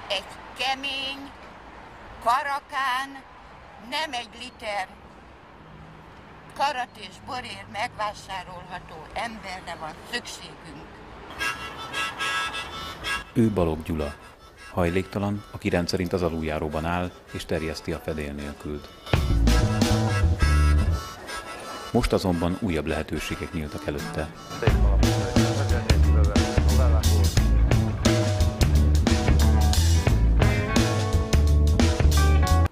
egy kemény, karakán, nem egy liter karat és borért megvásárolható emberre van szükségünk. Ő Balogh Gyula, hajléktalan, aki rendszerint az aluljáróban áll és terjeszti a fedél nélkült. Most azonban újabb lehetőségek nyíltak előtte.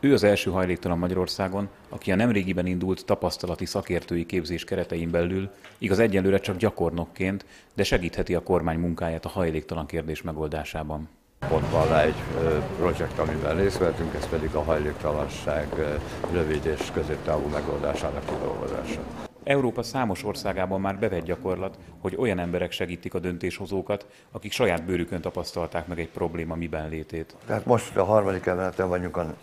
Ő az első hajléktalan Magyarországon, aki a nemrégiben indult tapasztalati szakértői képzés keretein belül, igaz egyelőre csak gyakornokként, de segítheti a kormány munkáját a hajléktalan kérdés megoldásában. Ott van rá egy projekt, amiben részt vettünk, ez pedig a hajléktalanság rövid és középtávú megoldásának kidolgozása. Európa számos országában már bevett gyakorlat, hogy olyan emberek segítik a döntéshozókat, akik saját bőrükön tapasztalták meg egy probléma miben létét. Tehát most a harmadik emeleten vagyunk a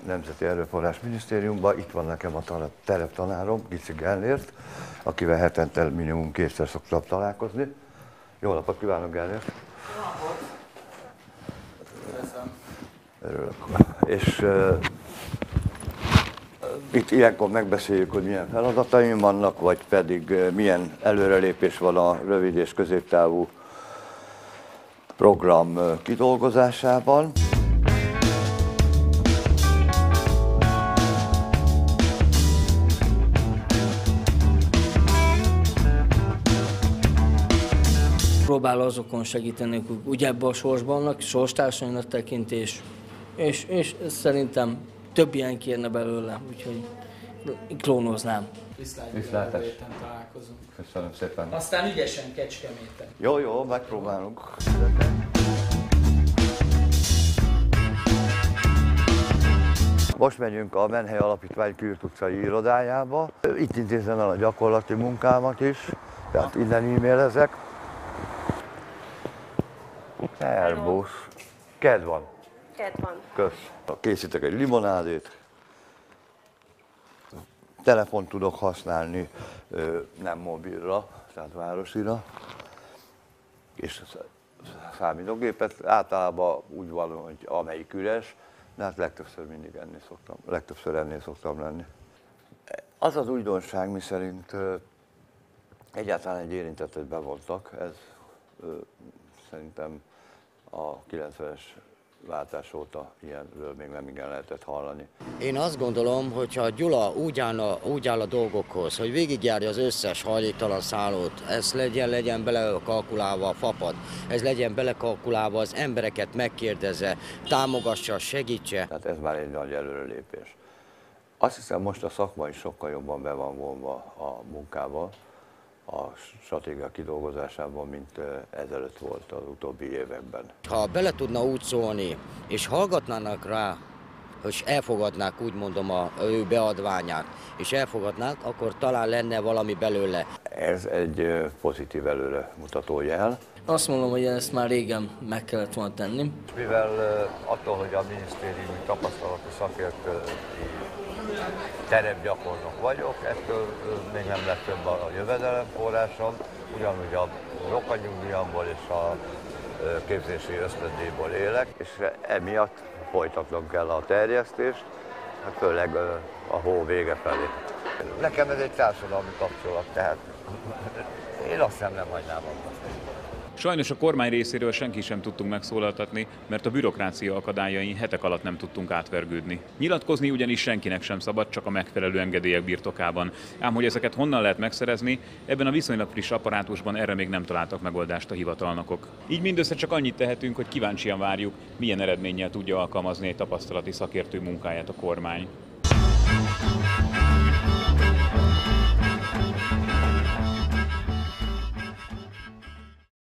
Nemzeti Erőforrás Minisztériumban, itt van nekem a tereptanárom, Gici Gellért, akivel hetente minimum kétszer szoktam találkozni. Jó napot kívánok, Gellért! Jó napot! Köszönöm. Örülök. És itt ilyenkor megbeszéljük, hogy milyen feladataim vannak, vagy pedig milyen előrelépés van a rövid és középtávú program kidolgozásában. Próbál azokon segíteni, hogy ugye ebben a sorsban vannak, sorstársainak tekintés, és szerintem több ilyen kérne belőle, úgyhogy klónoznám. Viszlátás. Találkozunk. Köszönöm szépen. Aztán ügyesen Kecskeméten. Jó, megpróbálunk. Most megyünk a Menhely Alapítvány Kürt utcai irodájába. Itt intézem el a gyakorlati munkámat is, tehát innen e-mailezek. Szerbusz. Kedv van. Kedv van. Kösz. Készítek egy limonádét. Telefont tudok használni, nem mobilra, tehát városira. És számítógépet általában úgy van, hogy amelyik üres, de hát legtöbbször ennél szoktam lenni. Az az újdonság, miszerint egyáltalán egy érintettet bevontak, ez szerintem a 90-es váltás óta ilyenről még nem igen lehetett hallani. Én azt gondolom, hogyha Gyula úgy áll a dolgokhoz, hogy végigjárja az összes hajléktalan szállót, ez legyen belekalkulálva a FAPad, ez legyen belekalkulálva az embereket megkérdezze, támogassa, segítse. Tehát ez már egy nagy előrelépés. Azt hiszem, most a szakma is sokkal jobban be van vonva a munkába, a stratégia kidolgozásában, mint ezelőtt volt az utóbbi években. Ha bele tudna úgy szólni, és hallgatnának rá, hogy elfogadnák, úgy mondom, ő beadványát, és elfogadnák, akkor talán lenne valami belőle. Ez egy pozitív előremutató jel. Azt mondom, hogy ezt már régen meg kellett volna tenni. Mivel attól, hogy a minisztériumi tapasztalati szakértői terepgyakornok vagyok, ettől még nem lett több a jövedelemforrásom, ugyanúgy a rokkanyugdíjamból és a képzési ösztöndíjból élek, és emiatt folytatnom kell a terjesztést, főleg a hó vége felé. Nekem ez egy társadalmi kapcsolat, tehát én azt nem hagynám abba. Sajnos a kormány részéről senki sem tudtunk megszólaltatni, mert a bürokrácia akadályain hetek alatt nem tudtunk átvergődni. Nyilatkozni ugyanis senkinek sem szabad, csak a megfelelő engedélyek birtokában. Ám hogy ezeket honnan lehet megszerezni, ebben a viszonylag friss apparátusban erre még nem találtak megoldást a hivatalnokok. Így mindössze csak annyit tehetünk, hogy kíváncsian várjuk, milyen eredménnyel tudja alkalmazni egy tapasztalati szakértő munkáját a kormány.